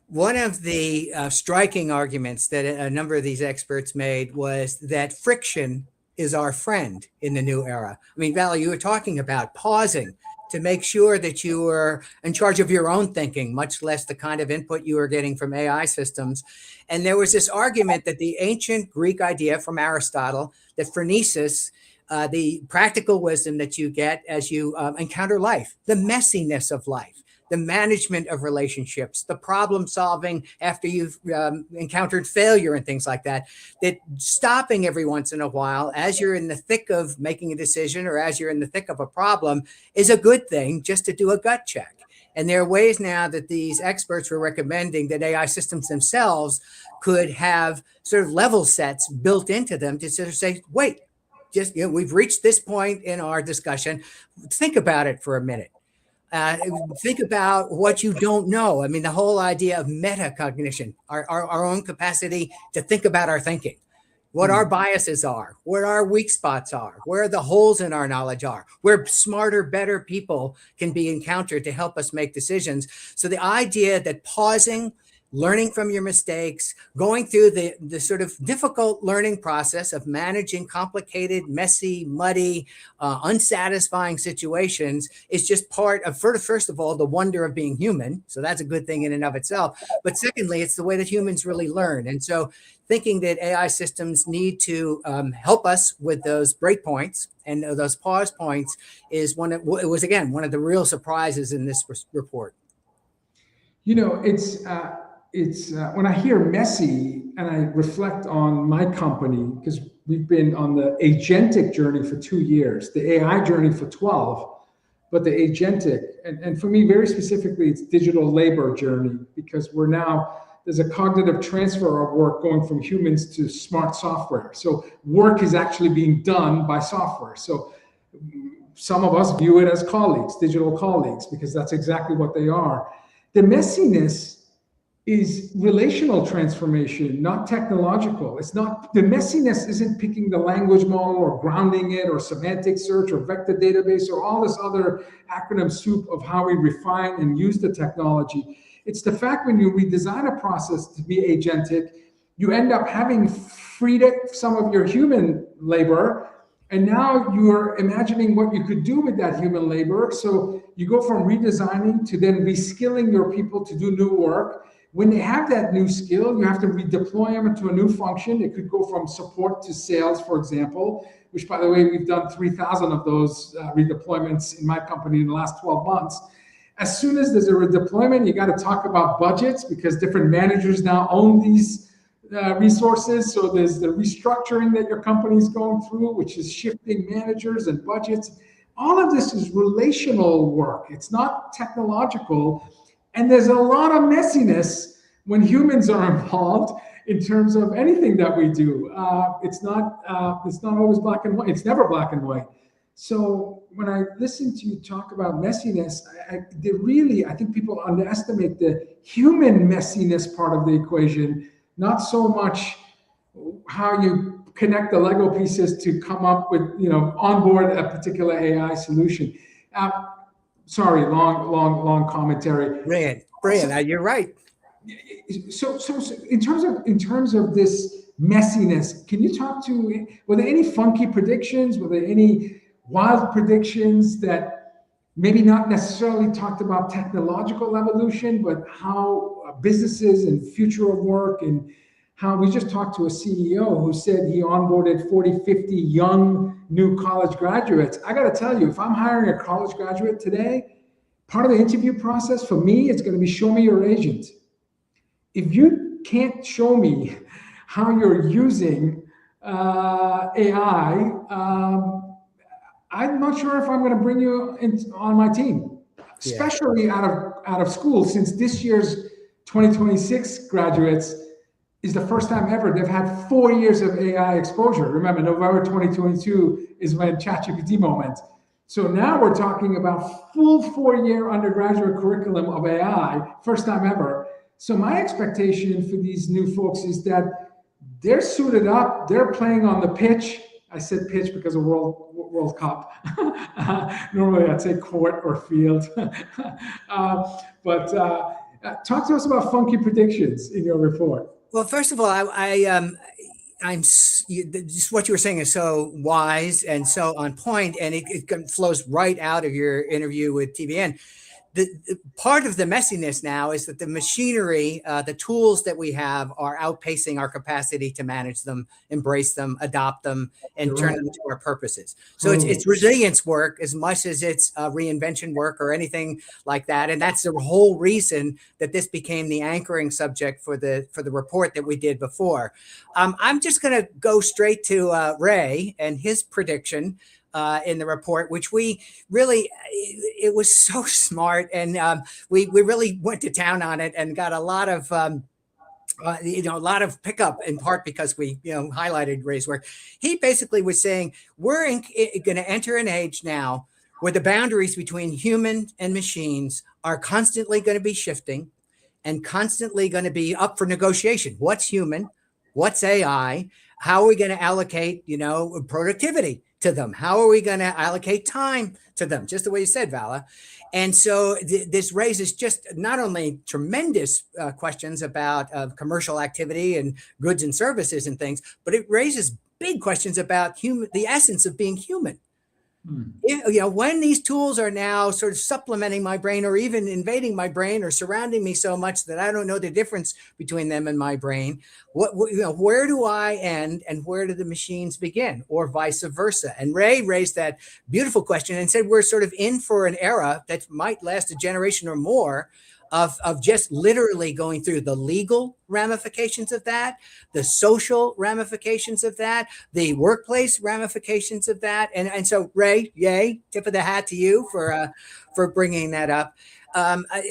One of the striking arguments that a number of these experts made was that friction is our friend in the new era. I mean, Vala, you were talking about pausing to make sure that you were in charge of your own thinking, much less the kind of input you were getting from AI systems. And there was this argument that the ancient Greek idea from Aristotle, that phronesis, the practical wisdom that you get as you encounter life, the messiness of life, the management of relationships, the problem solving after you've encountered failure and things like that, that stopping every once in a while as you're in the thick of making a decision or as you're in the thick of a problem is a good thing, just to do a gut check. And there are ways now that these experts were recommending that AI systems themselves could have sort of level sets built into them to sort of say, wait, we've reached this point in our discussion. Think about it for a minute. Think about what you don't know. I mean, the whole idea of metacognition, our own capacity to think about our thinking, what our biases are, where our weak spots are, where the holes in our knowledge are, where smarter, better people can be encountered to help us make decisions. So the idea that pausing, learning from your mistakes, going through the sort of difficult learning process of managing complicated, messy, muddy, unsatisfying situations is just part of, first of all, the wonder of being human. So that's a good thing in and of itself. But secondly, it's the way that humans really learn. And so thinking that AI systems need to help us with those breakpoints and those pause points it was, again, one of the real surprises in this report. It's when I hear messy and I reflect on my company, because we've been on the agentic journey for 2 years, the AI journey for 12, but the agentic, and for me, very specifically, it's digital labor journey, because there's a cognitive transfer of work going from humans to smart software. So work is actually being done by software. So some of us view it as colleagues, digital colleagues, because that's exactly what they are. The messiness is relational transformation, not technological. The messiness isn't picking the language model or grounding it or semantic search or vector database or all this other acronym soup of how we refine and use the technology. It's the fact when we design a process to be agentic, you end up having freed some of your human labor, and now you're imagining what you could do with that human labor. So you go from redesigning to then reskilling your people to do new work. When they have that new skill, you have to redeploy them into a new function. It could go from support to sales, for example, which, by the way, we've done 3,000 of those redeployments in my company in the last 12 months. As soon as there's a redeployment, you got to talk about budgets, because different managers now own these resources. So there's the restructuring that your company is going through, which is shifting managers and budgets. All of this is relational work. It's not technological. And there's a lot of messiness when humans are involved in terms of anything that we do. It's not always black and white. It's never black and white. So when I listen to you talk about messiness, I think people underestimate the human messiness part of the equation, not so much how you connect the Lego pieces to come up with, onboard a particular AI solution. Sorry, long commentary. Brilliant. You're right. So in terms of this messiness, can you talk to, were there any funky predictions? Were there any wild predictions that maybe not necessarily talked about technological evolution, but how businesses and future of work, and how we just talked to a CEO who said he onboarded 40, 50 young new college graduates. I got to tell you, if I'm hiring a college graduate today, part of the interview process for me is going to be show me your agent. If you can't show me how you're using AI, I'm not sure if I'm going to bring you on my team, especially out of school, since this year's 2026 graduates is the first time ever they've had 4 years of AI exposure. Remember, November 2022 is when ChatGPT moment. So now we're talking about full 4-year undergraduate curriculum of AI, first time ever. So my expectation for these new folks is that they're suited up, they're playing on the pitch. I said pitch because of World Cup. Normally I'd say court or field. But talk to us about funky predictions in your report. Well, first of all, I'm just what you were saying is so wise and so on point, and it flows right out of your interview with TVN. The part of the messiness now is that the machinery, the tools that we have are outpacing our capacity to manage them, embrace them, adopt them, and turn them into our purposes. So it's resilience work as much as it's reinvention work or anything like that. And that's the whole reason that this became the anchoring subject for the report that we did before. I'm just going to go straight to Ray and his prediction in the report, which we really, it was so smart, and we really went to town on it and got a lot of a lot of pickup, in part because we highlighted Ray's work. He basically was saying we're going to enter an age now where the boundaries between human and machines are constantly going to be shifting and constantly going to be up for negotiation. What's human? What's AI? How are we going to allocate, productivity to them? How are we going to allocate time to them? Just the way you said, Vala. And so this raises just not only tremendous questions about commercial activity and goods and services and things, but it raises big questions about the essence of being human. When these tools are now sort of supplementing my brain or even invading my brain or surrounding me so much that I don't know the difference between them and my brain, where do I end and where do the machines begin, or vice versa? And Ray raised that beautiful question and said we're sort of in for an era that might last a generation or more of just literally going through the legal ramifications of that, the social ramifications of that, the workplace ramifications of that. And so, Ray, yay, tip of the hat to you for bringing that up.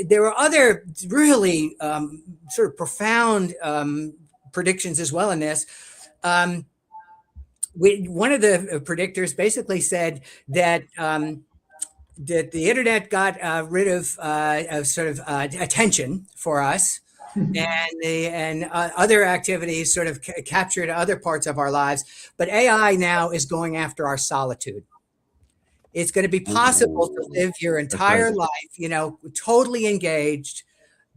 There were other really sort of profound predictions as well in this. One of the predictors basically said that that the internet got rid of attention for us, and other activities sort of captured other parts of our lives. But AI now is going after our solitude. It's going to be possible to live your entire life, totally engaged,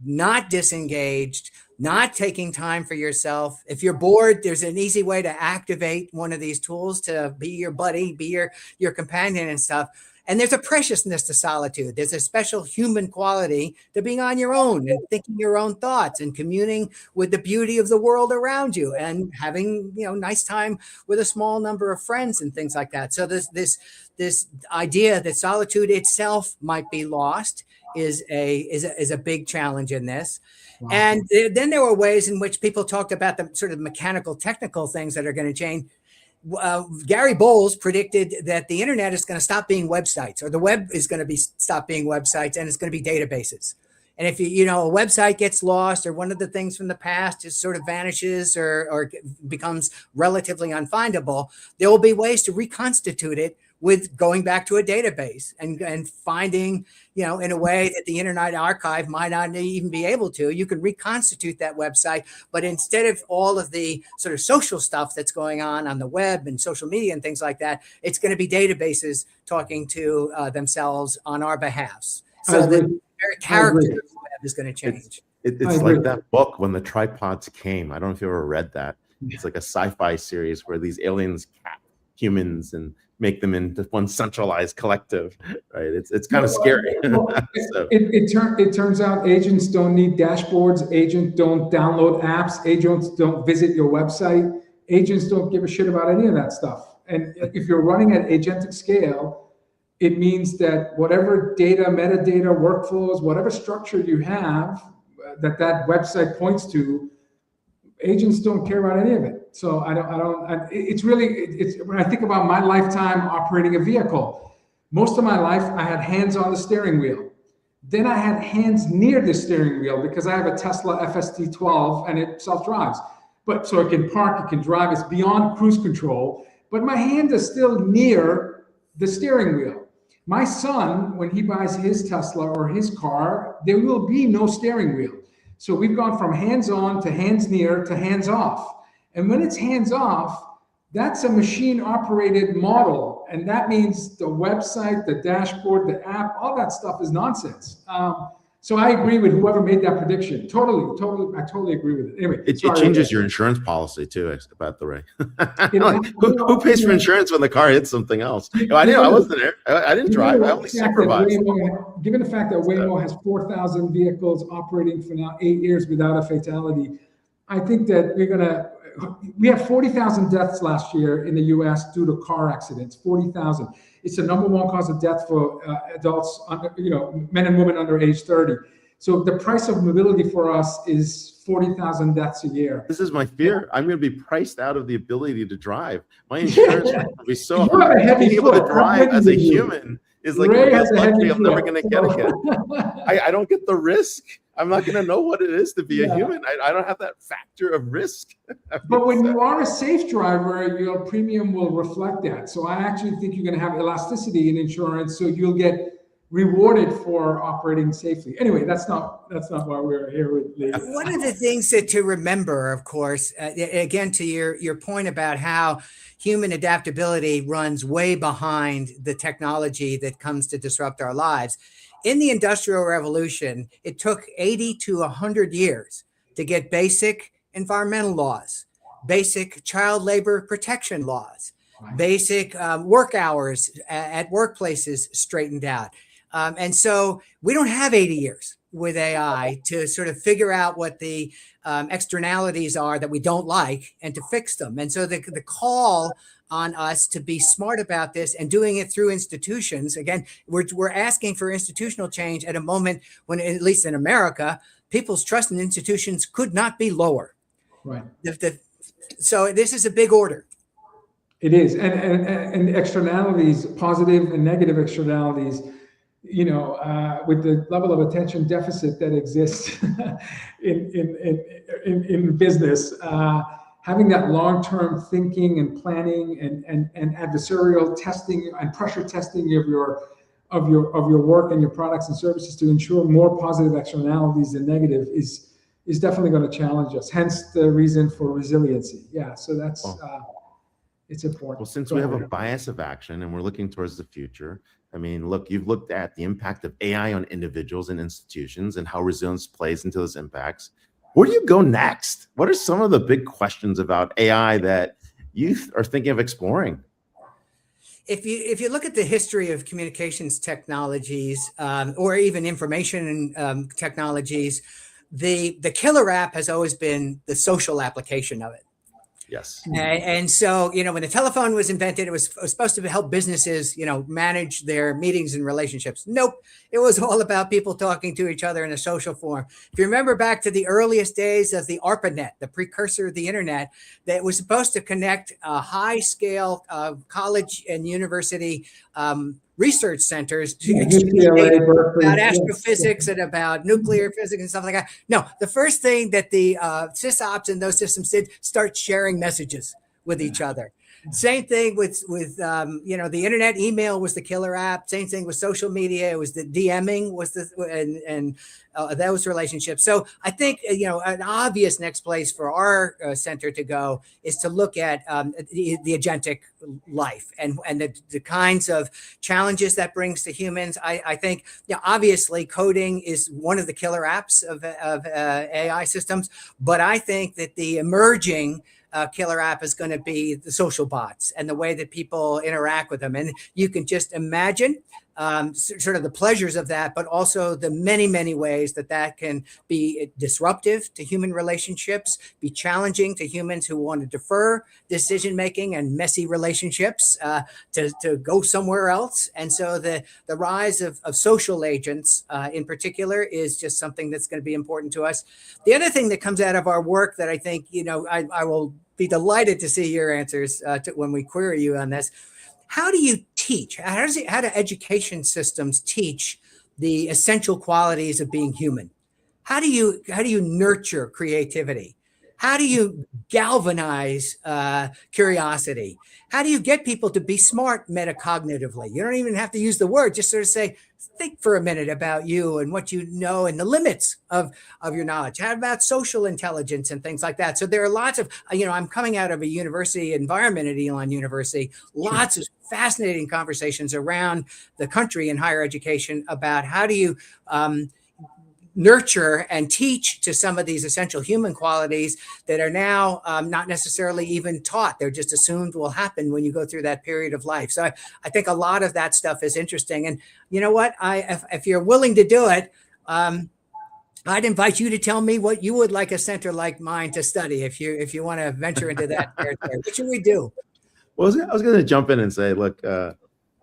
not disengaged, not taking time for yourself. If you're bored, there's an easy way to activate one of these tools to be your buddy, be your companion and stuff. And there's a preciousness to solitude. There's a special human quality to being on your own and thinking your own thoughts and communing with the beauty of the world around you and having, nice time with a small number of friends and things like that. So this idea that solitude itself might be lost is a big challenge in this. Wow. And then there were ways in which people talked about the sort of mechanical, technical things that are going to change. Gary Bowles predicted that the internet is going to stop being websites, or the web is going to stop being websites, and it's going to be databases. And if a website gets lost, or one of the things from the past just sort of vanishes or becomes relatively unfindable, there will be ways to reconstitute it with going back to a database and finding, in a way that the Internet Archive might not even be able to. You can reconstitute that website, but instead of all of the sort of social stuff that's going on the web and social media and things like that, it's going to be databases talking to themselves on our behalfs. So the very character of the web is going to change. It's like that book, When the Tripods Came. I don't know if you ever read that. It's like a sci-fi series where these aliens cap humans and make them into one centralized collective, right? It's kind of scary. So. It turns out agents don't need dashboards. Agents don't download apps. Agents don't visit your website. Agents don't give a shit about any of that stuff. And if you're running at agentic scale, it means that whatever data, metadata, workflows, whatever structure you have that website points to, agents don't care about any of it. So when I think about my lifetime operating a vehicle, most of my life I had hands on the steering wheel. Then I had hands near the steering wheel because I have a Tesla FSD12 and it self-drives. But so it can park, it can drive, it's beyond cruise control, but my hand is still near the steering wheel. My son, when he buys his Tesla or his car, there will be no steering wheel. So we've gone from hands-on to hands near to hands-off. And when it's hands-off, that's a machine-operated model. And that means the website, the dashboard, the app, all that stuff is nonsense. So I agree with whoever made that prediction. Totally, I totally agree with it. Anyway, it changes your insurance policy too, about the way. Who pays for insurance when the car hits something else? I wasn't there. I didn't drive. I only supervised. Given the fact that Waymo has 4,000 vehicles operating for now 8 years without a fatality, I think that we have 40,000 deaths last year in the U.S. due to car accidents. 40,000. It's the number one cause of death for adults, men and women under age 30. So the price of mobility for us is 40,000 deaths a year. This is my fear. I'm going to be priced out of the ability to drive. My insurance will be so high. Being able to drive as a human is like a luxury I'm never going to get again. I don't get the risk. I'm not going to know what it is to be a human. I don't have that factor of risk. But when you are a safe driver, your premium will reflect that. So I actually think you're going to have elasticity in insurance, so you'll get rewarded for operating safely. Anyway, that's not why we're here with Lee. One of the things to remember, of course, again, to your point about how human adaptability runs way behind the technology that comes to disrupt our lives. In the Industrial Revolution, it took 80 to 100 years to get basic environmental laws, basic child labor protection laws, basic work hours at workplaces straightened out. And so we don't have 80 years with AI to sort of figure out what the externalities are that we don't like and to fix them. And so the call on us to be smart about this and doing it through institutions. Again, we're asking for institutional change at a moment when, at least in America, people's trust in institutions could not be lower. Right. So this is a big order. It is, and externalities, positive and negative externalities. With the level of attention deficit that exists in business, having that long-term thinking and planning and adversarial testing and pressure testing of your work and your products and services to ensure more positive externalities than negative is definitely going to challenge us. Hence the reason for resiliency. Yeah, so that's it's important. Well, since we have a bias of action and we're looking towards the future, I mean, look, you've looked at the impact of AI on individuals and institutions and how resilience plays into those impacts. Where do you go next? What are some of the big questions about AI that you are thinking of exploring? If you look at the history of communications technologies or even information technologies, the killer app has always been the social application of it. Yes. And so, when the telephone was invented, it was supposed to help businesses, manage their meetings and relationships. Nope. It was all about people talking to each other in a social forum. If you remember back to the earliest days of the ARPANET, the precursor of the internet, that was supposed to connect high scale college and university research centers to exchange data about astrophysics and about nuclear physics and stuff like that. No, the first thing that the sysops and those systems did, start sharing messages with each other. Same thing with the internet. Email was the killer app. Same thing with social media. It was the DMing was and those relationships. So I think an obvious next place for our center to go is to look at the agentic life and the kinds of challenges that brings to humans. I think obviously coding is one of the killer apps of AI systems, but I think that the emerging killer app is going to be the social bots and the way that people interact with them. And you can just imagine sort of the pleasures of that, but also the many, many ways that can be disruptive to human relationships, be challenging to humans who want to defer decision-making and messy relationships to go somewhere else. And so the rise of social agents in particular is just something that's going to be important to us. The other thing that comes out of our work that I think, I will be delighted to see your answers when we query you on this. How do you teach? How do education systems teach the essential qualities of being human? How do you nurture creativity? How do you galvanize curiosity? How do you get people to be smart metacognitively? You don't even have to use the word, just sort of say, think for a minute about you and what you know and the limits of your knowledge. How about social intelligence and things like that? So there are lots of, I'm coming out of a university environment at Elon University, lots of fascinating conversations around the country in higher education about how do you nurture and teach to some of these essential human qualities that are now not necessarily even taught. They're just assumed will happen when you go through that period of life. So I think a lot of that stuff is interesting. And you know what? If you're willing to do it, I'd invite you to tell me what you would like a center like mine to study if you want to venture into that territory. What should we do? Well, I was going to jump in and say, look,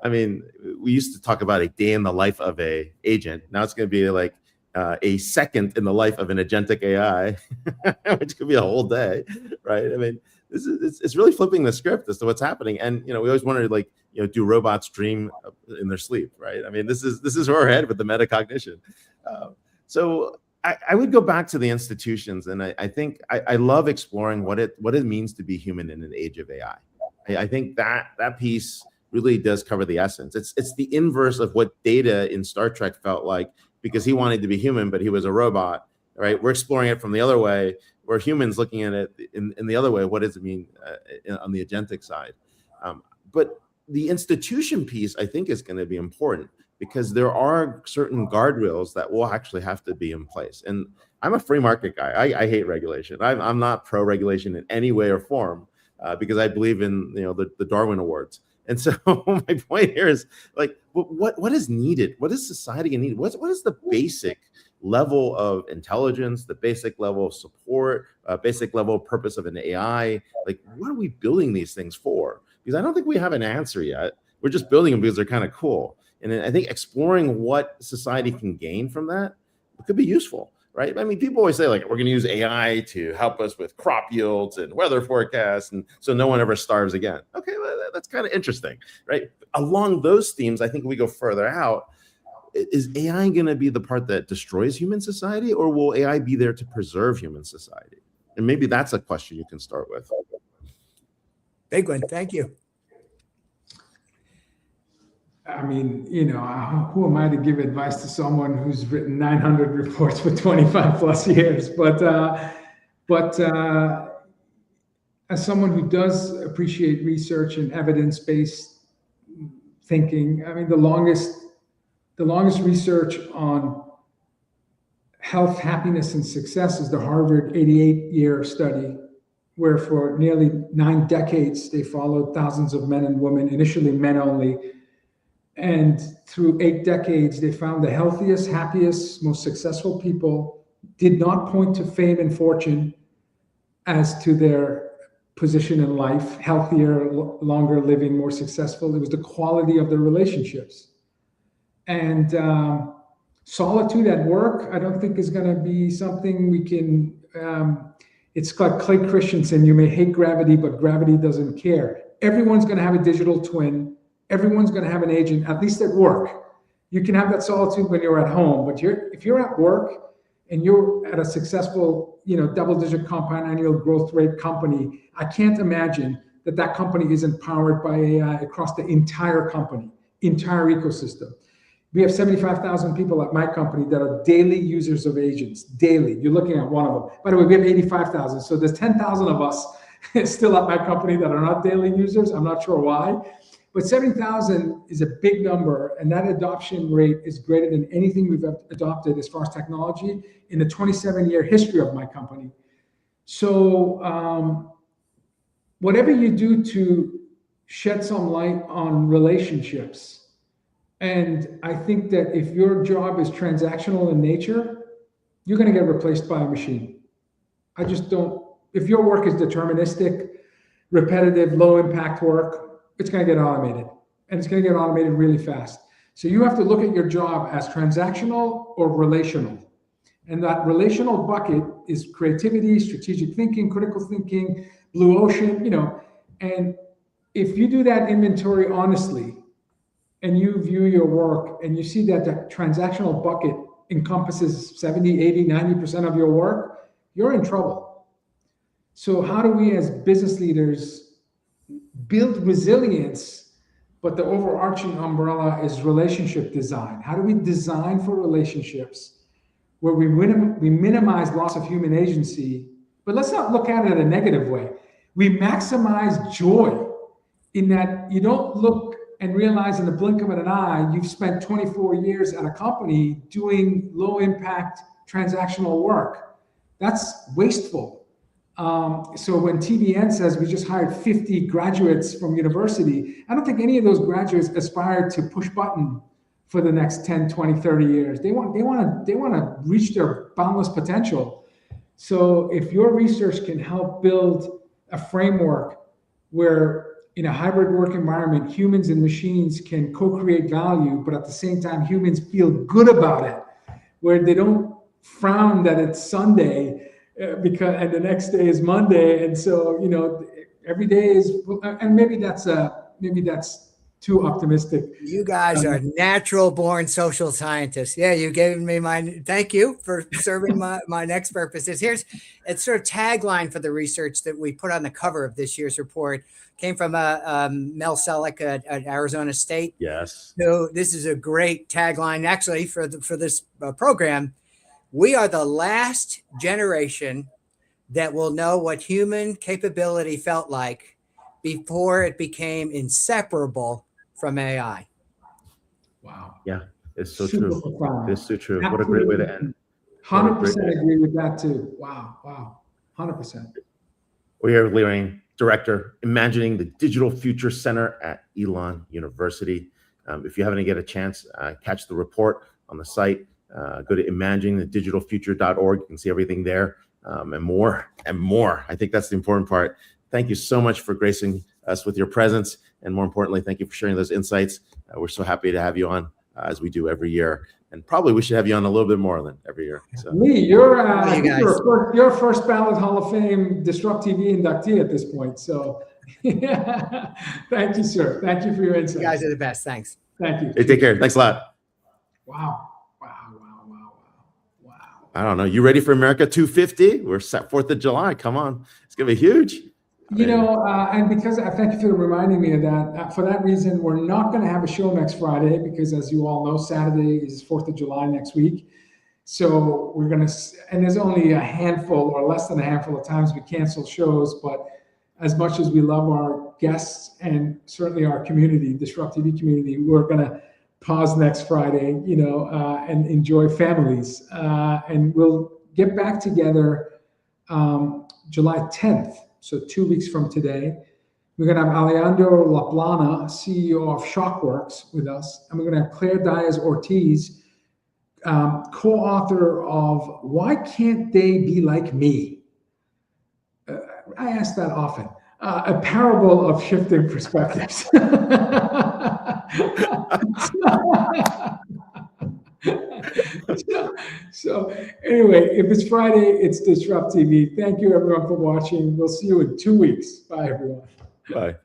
we used to talk about a day in the life of a agent. Now it's going to be like a second in the life of an agentic AI, which could be a whole day, right? It's really flipping the script as to what's happening. And we always wondered, do robots dream in their sleep, right? This is where we're headed with the metacognition. So I would go back to the institutions, and I think I love exploring what it means to be human in an age of AI. I think that piece really does cover the essence. It's the inverse of what Data in Star Trek felt like, because he wanted to be human, but he was a robot, right? We're exploring it from the other way. We're humans looking at it in the other way. What does it mean on the agentic side? But the institution piece, I think, is going to be important, because there are certain guardrails that will actually have to be in place. And I'm a free market guy. I hate regulation. I'm not pro-regulation in any way or form, because I believe in the Darwin Awards. And so my point here is, what is needed? What is society need? What is the basic level of intelligence, the basic level of support, basic level of purpose of an AI? What are we building these things for? Because I don't think we have an answer yet. We're just building them because they're kind of cool. And I think exploring what society can gain from that could be useful, right? People always say, we're going to use AI to help us with crop yields and weather forecasts, and so no one ever starves again. Okay, well, that's kind of interesting, right? Along those themes, I think we go further out. Is AI going to be the part that destroys human society, or will AI be there to preserve human society? And maybe that's a question you can start with. Big one. Thank you. Who am I to give advice to someone who's written 900 reports for 25 plus years? But as someone who does appreciate research and evidence-based thinking, the longest research on health, happiness, and success is the Harvard 88-year study, where for nearly 9 decades, they followed thousands of men and women, initially men only. And through 8 decades, they found the healthiest, happiest, most successful people did not point to fame and fortune as to their position in life, healthier, longer living, more successful. It was the quality of the relationships. And solitude at work, I don't think is going to be something we can, it's like Clay Christensen, you may hate gravity, but gravity doesn't care. Everyone's going to have a digital twin. Everyone's going to have an agent, at least at work. You can have that solitude when you're at home, but if you're at work and you're at a successful, double-digit compound annual growth rate company, I can't imagine that company isn't powered by AI across the entire company, entire ecosystem. We have 75,000 people at my company that are daily users of agents, daily. You're looking at one of them. By the way, we have 85,000. So there's 10,000 of us still at my company that are not daily users. I'm not sure why. But 70,000 is a big number, and that adoption rate is greater than anything we've adopted as far as technology in the 27-year history of my company. So whatever you do to shed some light on relationships, and I think that if your job is transactional in nature, you're going to get replaced by a machine. I just don't. If your work is deterministic, repetitive, low impact work, it's going to get automated, and it's going to get automated really fast. So you have to look at your job as transactional or relational. And that relational bucket is creativity, strategic thinking, critical thinking, blue ocean, and if you do that inventory honestly, and you view your work and you see that the transactional bucket encompasses 70, 80, 90% of your work, you're in trouble. So how do we as business leaders build resilience, but the overarching umbrella is relationship design? How do we design for relationships where we minimize loss of human agency, but let's not look at it in a negative way. We maximize joy in that you don't look and realize in the blink of an eye, you've spent 24 years at a company doing low impact transactional work. That's wasteful. So when TVN says we just hired 50 graduates from university, I don't think any of those graduates aspire to push button for the next 10, 20, 30 years. They want to reach their boundless potential. So if your research can help build a framework where in a hybrid work environment, humans and machines can co-create value, but at the same time, humans feel good about it, where they don't frown that it's Sunday and the next day is Monday, and so every day is, and maybe that's too optimistic. You guys are natural born social scientists. Yeah, you gave me thank you for serving my next purposes. It's sort of tagline for the research that we put on the cover of this year's report. Came from Mel Selleck at Arizona State. Yes. So this is a great tagline actually for this program. We are the last generation that will know what human capability felt like before it became inseparable from AI. Wow. Yeah, it's so Super true. profound. It's so true. Absolutely. What a great way to end. 100% agree with that too. Wow. 100%. We are Lee Rainie, Director, Imagining the Digital Future Center at Elon University. If you haven't get a chance, catch the report on the site. Go to imaginingthedigitalfuture.org. You can see everything there and more. I think that's the important part. Thank you so much for gracing us with your presence. And more importantly, thank you for sharing those insights. We're so happy to have you on as we do every year. And probably we should have you on a little bit more than every year. So. Lee, you're first ballot Hall of Fame DisrupTV inductee at this point. So yeah. Thank you, sir. Thank you for your insights. You guys are the best. Thanks. Thank you. Hey, take care. Thanks a lot. Wow. I don't know. You ready for America 250? We're set 4th of July. Come on. It's going to be huge. And because I thank you for reminding me of that. For that reason, we're not going to have a show next Friday because, as you all know, Saturday is 4th of July next week. So we're going to, and there's only a handful or less than a handful of times we cancel shows. But as much as we love our guests and certainly our community, DisrupTV community, we're going to pause next Friday, and enjoy families. And we'll get back together July 10th. So 2 weeks from today, we're going to have Alejandro Laplana, CEO of Shockworks, with us. And we're going to have Claire Diaz-Ortiz, co-author of Why Can't They Be Like Me? I ask that often. a parable of shifting perspectives. So anyway, if it's Friday, it's DisrupTV. Thank you everyone for watching. We'll see you in 2 weeks. Bye everyone. Bye.